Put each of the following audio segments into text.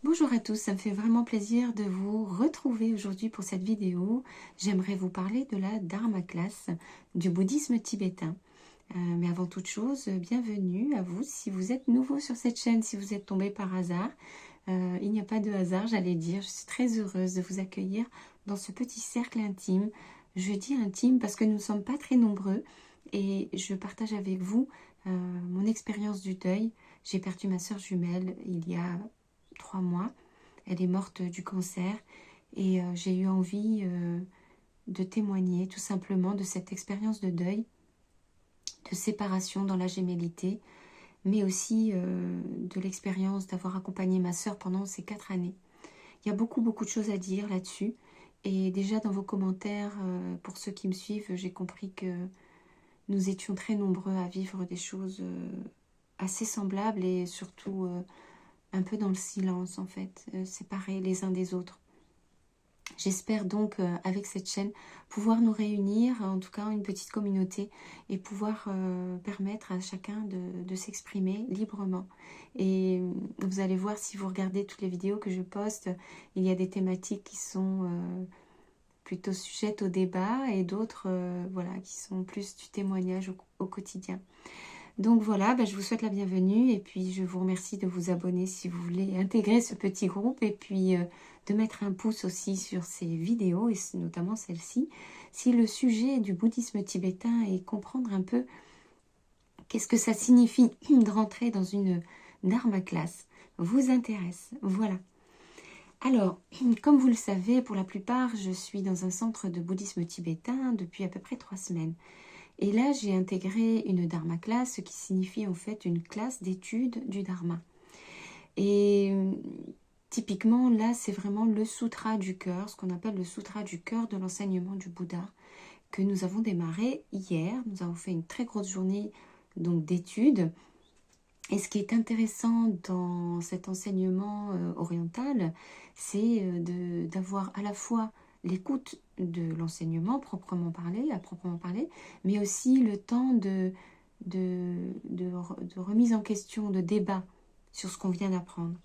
Bonjour à tous, ça me fait vraiment plaisir de vous retrouver aujourd'hui pour cette vidéo. J'aimerais vous parler de la Dharma class du bouddhisme tibétain. Mais avant toute chose, bienvenue à vous si vous êtes nouveau sur cette chaîne, si vous êtes tombé par hasard. Il n'y a pas de hasard, j'allais dire. Je suis très heureuse de vous accueillir dans ce petit cercle intime. Je dis intime parce que nous ne sommes pas très nombreux et je partage avec vous mon expérience du deuil. J'ai perdu ma sœur jumelle il y a 3 mois. Elle est morte du cancer et j'ai eu envie de témoigner tout simplement de cette expérience de deuil, de séparation dans la gémellité, mais aussi de l'expérience d'avoir accompagné ma sœur pendant ces 4 années. Il y a beaucoup de choses à dire là-dessus. Et déjà dans vos commentaires, pour ceux qui me suivent, j'ai compris que nous étions très nombreux à vivre des choses assez semblables et surtout un peu dans le silence en fait, séparés les uns des autres. J'espère donc avec cette chaîne pouvoir nous réunir, en tout cas une petite communauté, et pouvoir permettre à chacun de s'exprimer librement. Et vous allez voir, si vous regardez toutes les vidéos que je poste, il y a des thématiques qui sont plutôt sujettes au débat et d'autres voilà, qui sont plus du témoignage au quotidien. Donc voilà, je vous souhaite la bienvenue et puis je vous remercie de vous abonner si vous voulez intégrer ce petit groupe et puis de mettre un pouce aussi sur ces vidéos et notamment celle-ci. Si le sujet du bouddhisme tibétain et comprendre un peu qu'est-ce que ça signifie de rentrer dans une dharma class vous intéresse, voilà. Alors, comme vous le savez, pour la plupart, je suis dans un centre de bouddhisme tibétain depuis à peu près 3 semaines. Et là, j'ai intégré une Dharma class, ce qui signifie en fait une classe d'études du Dharma. Et typiquement, là, c'est vraiment le sutra du cœur, ce qu'on appelle le sutra du cœur de l'enseignement du Bouddha, que nous avons démarré hier. Nous avons fait une très grosse journée donc d'études. Et ce qui est intéressant dans cet enseignement oriental, c'est d'avoir à la fois l'écoute de l'enseignement proprement parlé, à proprement parler, mais aussi le temps de remise en question, de débat sur ce qu'on vient d'apprendre.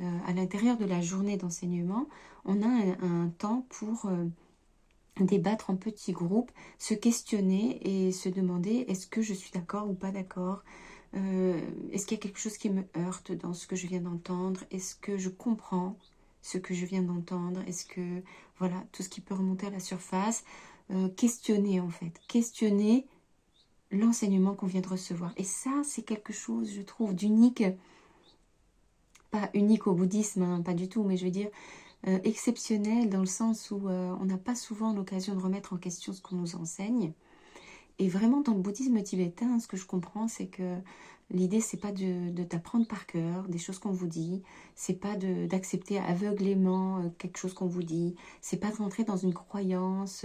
À l'intérieur de la journée d'enseignement, on a un temps pour débattre en petits groupes, se questionner et se demander est-ce que je suis d'accord ou pas d'accord. Est-ce qu'il y a quelque chose qui me heurte dans ce que je viens d'entendre? Est-ce que je comprends ce que je viens d'entendre? Est-ce que, voilà, tout ce qui peut remonter à la surface, questionner en fait, questionner l'enseignement qu'on vient de recevoir. Et ça, c'est quelque chose, je trouve, d'unique, pas unique au bouddhisme, hein, pas du tout, mais je veux dire exceptionnel dans le sens où on n'a pas souvent l'occasion de remettre en question ce qu'on nous enseigne. Et vraiment, dans le bouddhisme tibétain, ce que je comprends, c'est que l'idée, c'est pas de t'apprendre par cœur des choses qu'on vous dit, c'est pas d'accepter aveuglément quelque chose qu'on vous dit, c'est pas de rentrer dans une croyance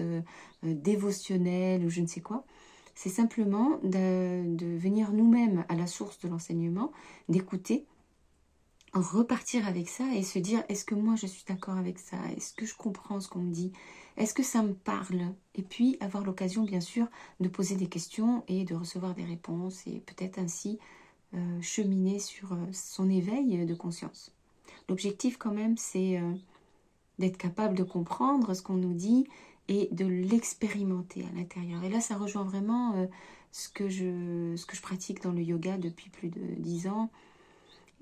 dévotionnelle ou je ne sais quoi. C'est simplement de venir nous-mêmes à la source de l'enseignement, d'écouter, repartir avec ça et se dire est-ce que moi je suis d'accord avec ça? Est-ce que je comprends ce qu'on me dit? Est-ce que ça me parle? Et puis avoir l'occasion bien sûr de poser des questions et de recevoir des réponses et peut-être ainsi cheminer sur son éveil de conscience. L'objectif quand même c'est d'être capable de comprendre ce qu'on nous dit et de l'expérimenter à l'intérieur. Et là ça rejoint vraiment ce que je pratique dans le yoga depuis plus de 10 ans.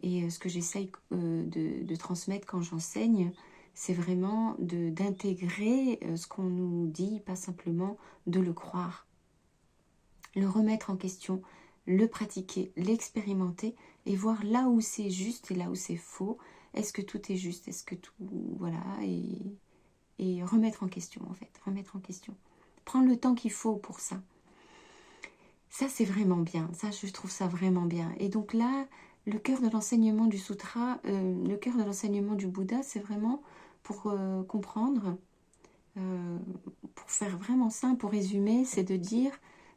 Et ce que j'essaye de transmettre quand j'enseigne, c'est vraiment d'intégrer ce qu'on nous dit, pas simplement de le croire. Le remettre en question, le pratiquer, l'expérimenter et voir là où c'est juste et là où c'est faux. Est-ce que tout est juste? Est-ce que tout... Voilà. Et remettre en question, en fait. Remettre en question. Prendre le temps qu'il faut pour ça. Ça, c'est vraiment bien. Ça, je trouve ça vraiment bien. Et donc là, le cœur de l'enseignement du sutra, le cœur de l'enseignement du Bouddha, c'est vraiment pour comprendre, pour faire vraiment simple, pour résumer, c'est de dire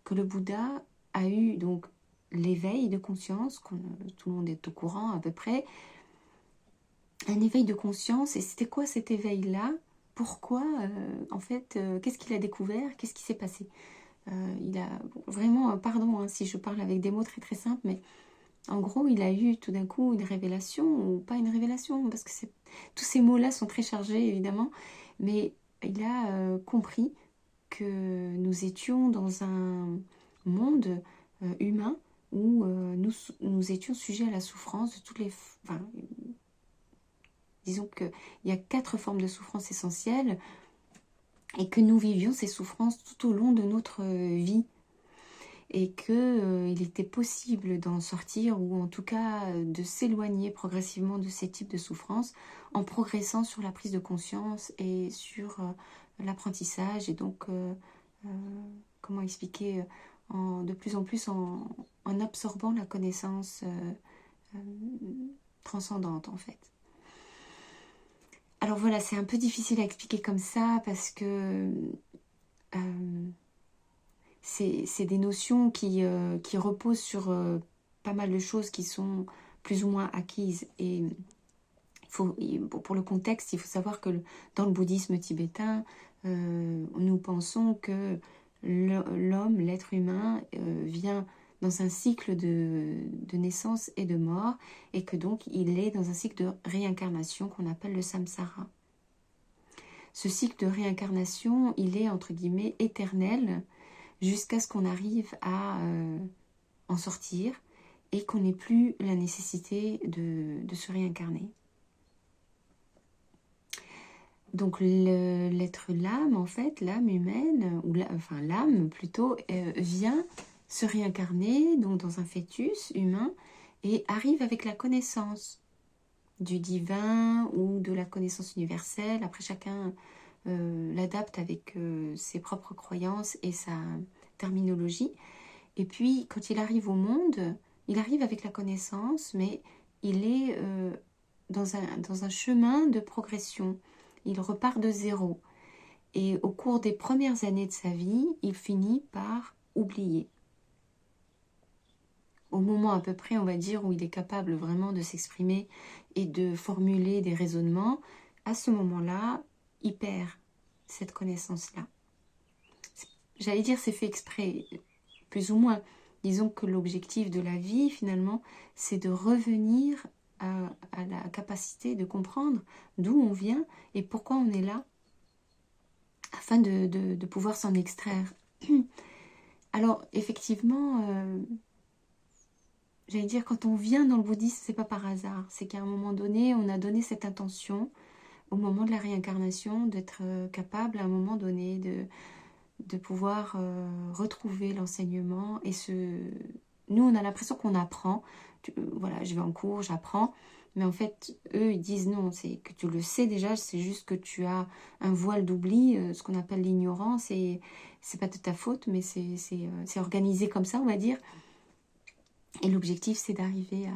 que le Bouddha a eu donc l'éveil de conscience, tout le monde est au courant à peu près, un éveil de conscience. Et c'était quoi cet éveil-là? Pourquoi, en fait, qu'est-ce qu'il a découvert? Qu'est-ce qui s'est passé? Il a vraiment, pardon hein, si je parle avec des mots très très simples, mais En gros, il a eu tout d'un coup une révélation, ou pas une révélation, parce que tous ces mots-là sont très chargés, évidemment, mais il a compris que nous étions dans un monde humain où nous étions sujets à la souffrance de toutes les... Enfin, disons qu'il y a 4 formes de souffrance essentielles et que nous vivions ces souffrances tout au long de notre vie. Et qu'il était possible d'en sortir ou en tout cas de s'éloigner progressivement de ces types de souffrances en progressant sur la prise de conscience et sur l'apprentissage et donc, comment expliquer, de plus en plus en absorbant la connaissance euh, transcendante en fait. Alors voilà, c'est un peu difficile à expliquer comme ça parce que c'est des notions qui reposent sur pas mal de choses qui sont plus ou moins acquises. Et pour le contexte, il faut savoir que dans le bouddhisme tibétain, nous pensons que l'homme, l'être humain, vient dans un cycle de naissance et de mort, et que donc il est dans un cycle de réincarnation qu'on appelle le samsara. Ce cycle de réincarnation, il est entre guillemets éternel, jusqu'à ce qu'on arrive à en sortir et qu'on n'ait plus la nécessité de se réincarner. Donc l'âme, en fait, l'âme humaine, ou enfin l'âme plutôt, vient se réincarner donc dans un fœtus humain et arrive avec la connaissance du divin ou de la connaissance universelle. Après, chacun l'adapte avec ses propres croyances et sa terminologie. Et puis, quand il arrive au monde, il arrive avec la connaissance, mais il est dans un chemin de progression. Il repart de zéro. Et au cours des premières années de sa vie, il finit par oublier. Au moment à peu près, on va dire, où il est capable vraiment de s'exprimer et de formuler des raisonnements, à ce moment-là, il perd cette connaissance-là. J'allais dire c'est fait exprès, plus ou moins. Disons que l'objectif de la vie, finalement, c'est de revenir à la capacité de comprendre d'où on vient et pourquoi on est là, afin de pouvoir s'en extraire. Alors, effectivement, j'allais dire, quand on vient dans le bouddhisme, c'est pas par hasard. C'est qu'à un moment donné, on a donné cette intention, au moment de la réincarnation, d'être capable, à un moment donné, de pouvoir retrouver l'enseignement et nous on a l'impression qu'on apprend, voilà, je vais en cours, j'apprends, mais en fait eux ils disent non, c'est que tu le sais déjà, c'est juste que tu as un voile d'oubli, ce qu'on appelle l'ignorance, et c'est pas de ta faute, mais c'est organisé comme ça, on va dire, et l'objectif c'est d'arriver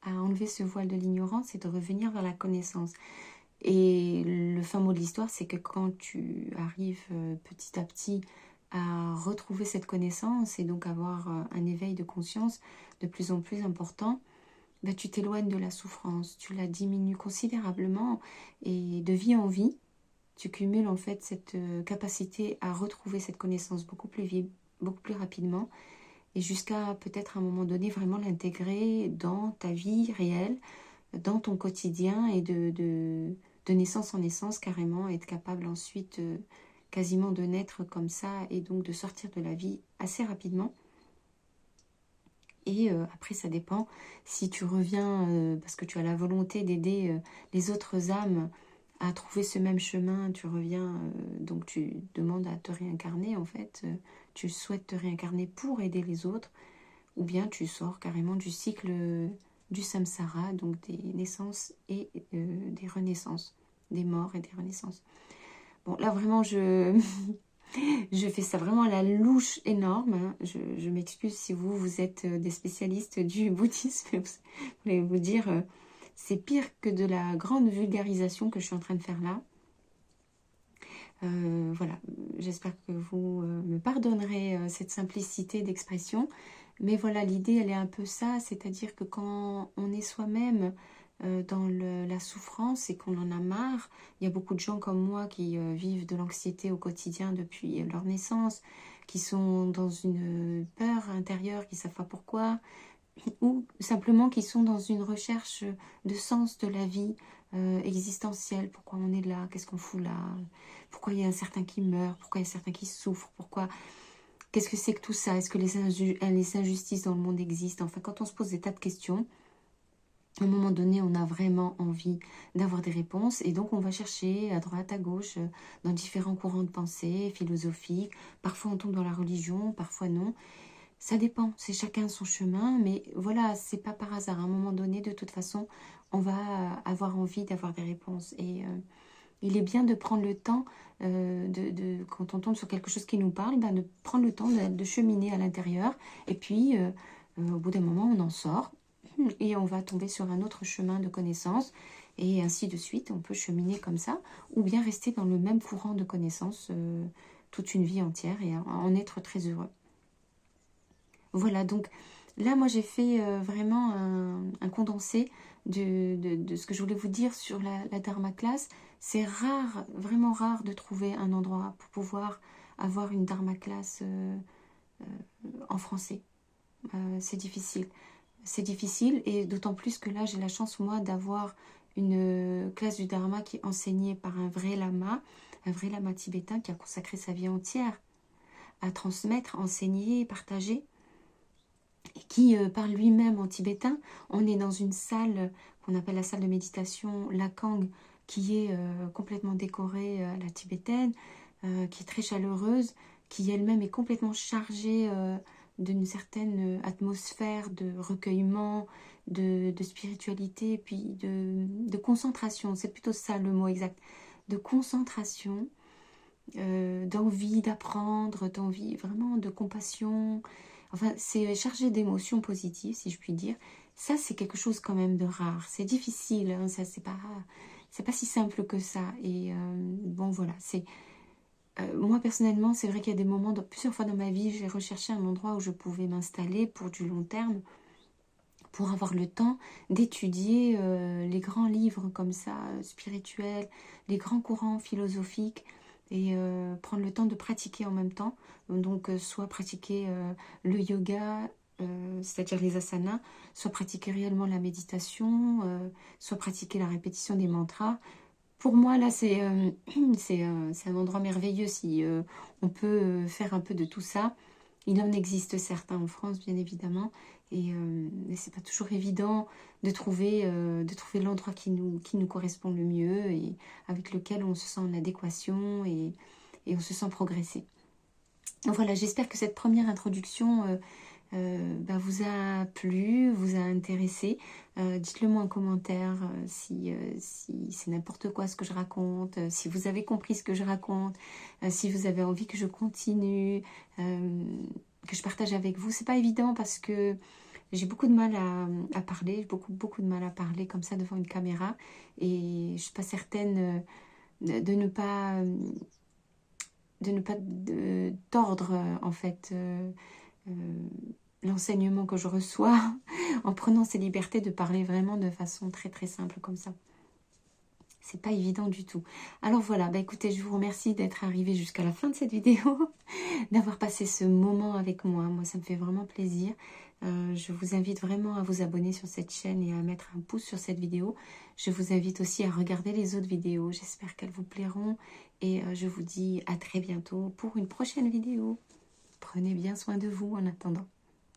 à enlever ce voile de l'ignorance et de revenir vers la connaissance. Et le fin mot de l'histoire, c'est que quand tu arrives petit à petit à retrouver cette connaissance et donc avoir un éveil de conscience de plus en plus important, ben, tu t'éloignes de la souffrance, tu la diminues considérablement et de vie en vie, tu cumules en fait cette capacité à retrouver cette connaissance beaucoup plus rapidement et jusqu'à peut-être à un moment donné vraiment l'intégrer dans ta vie réelle, dans ton quotidien et de naissance en naissance carrément, être capable ensuite quasiment de naître comme ça et donc de sortir de la vie assez rapidement. Et après ça dépend si tu reviens parce que tu as la volonté d'aider les autres âmes à trouver ce même chemin, tu reviens, donc tu demandes à te réincarner en fait, tu souhaites te réincarner pour aider les autres, ou bien tu sors carrément du cycle du samsara, donc des naissances et des renaissances, des morts et des renaissances. Bon, là vraiment, je fais ça vraiment à la louche énorme, hein. Je m'excuse si vous êtes des spécialistes du bouddhisme, vous voulez vous dire, c'est pire que de la grande vulgarisation que je suis en train de faire là. Voilà, j'espère que vous me pardonnerez cette simplicité d'expression. Mais voilà, l'idée, elle est un peu ça, c'est-à-dire que quand on est soi-même dans la souffrance et qu'on en a marre, il y a beaucoup de gens comme moi qui vivent de l'anxiété au quotidien depuis leur naissance, qui sont dans une peur intérieure, qui ne savent pas pourquoi, ou simplement qui sont dans une recherche de sens de la vie existentielle. Pourquoi on est là? Qu'est-ce qu'on fout là? Pourquoi il y a certains qui meurent? Pourquoi il y a certains qui souffrent? Pourquoi? Qu'est-ce que c'est que tout ça? Est-ce que les injustices dans le monde existent? Enfin, quand on se pose des tas de questions, à un moment donné, on a vraiment envie d'avoir des réponses. Et donc, on va chercher à droite, à gauche, dans différents courants de pensée, philosophiques. Parfois, on tombe dans la religion, parfois non. Ça dépend, c'est chacun son chemin. Mais voilà, c'est pas par hasard. À un moment donné, de toute façon, on va avoir envie d'avoir des réponses. Et il est bien de prendre le temps, quand on tombe sur quelque chose qui nous parle, ben, de prendre le temps de cheminer à l'intérieur. Et puis, au bout d'un moment, on en sort et on va tomber sur un autre chemin de connaissances. Et ainsi de suite, on peut cheminer comme ça, ou bien rester dans le même courant de connaissances toute une vie entière et en être très heureux. Voilà, donc là, moi, j'ai fait vraiment un condensé de ce que je voulais vous dire sur la Dharma class. C'est rare, vraiment rare de trouver un endroit pour pouvoir avoir une Dharma class en français. C'est difficile. C'est difficile et d'autant plus que là, j'ai la chance, moi, d'avoir une classe du Dharma qui est enseignée par un vrai lama tibétain qui a consacré sa vie entière à transmettre, enseigner, partager, et qui parle lui-même en tibétain. On est dans une salle qu'on appelle la salle de méditation Lakang, qui est complètement décorée à la tibétaine, qui est très chaleureuse, qui elle-même est complètement chargée d'une certaine atmosphère de recueillement, de spiritualité, et puis de concentration. C'est plutôt ça le mot exact. De concentration, d'envie d'apprendre, d'envie vraiment de compassion. Enfin, c'est chargé d'émotions positives, si je puis dire. Ça, c'est quelque chose quand même de rare. C'est difficile, hein, ça, c'est pas si simple que ça. Et bon, voilà, c'est... moi, personnellement, c'est vrai qu'il y a des moments, plusieurs fois dans ma vie, j'ai recherché un endroit où je pouvais m'installer pour du long terme, pour avoir le temps d'étudier les grands livres comme ça, spirituels, les grands courants philosophiques, et prendre le temps de pratiquer en même temps. Donc, soit pratiquer le yoga, c'est-à-dire les asanas, soit pratiquer réellement la méditation, soit pratiquer la répétition des mantras. Pour moi, là, c'est un endroit merveilleux si on peut faire un peu de tout ça. Il en existe certains en France, bien évidemment, et c'est pas toujours évident de trouver l'endroit qui nous correspond le mieux et avec lequel on se sent en adéquation et on se sent progresser. Donc voilà, j'espère que cette première introduction vous a plu, vous a intéressé. Dites-le moi en commentaire si c'est n'importe quoi ce que je raconte, si vous avez compris ce que je raconte, si vous avez envie que je continue, que je partage avec vous. C'est pas évident parce que j'ai beaucoup de mal à parler, beaucoup de mal à parler comme ça devant une caméra et je suis pas certaine de ne pas tordre en fait l'enseignement que je reçois en prenant ces libertés de parler vraiment de façon très très simple comme ça. C'est pas évident du tout. Alors voilà, écoutez, je vous remercie d'être arrivé jusqu'à la fin de cette vidéo, d'avoir passé ce moment avec moi. Moi, ça me fait vraiment plaisir. Je vous invite vraiment à vous abonner sur cette chaîne et à mettre un pouce sur cette vidéo. Je vous invite aussi à regarder les autres vidéos. J'espère qu'elles vous plairont. Et je vous dis à très bientôt pour une prochaine vidéo. Prenez bien soin de vous en attendant.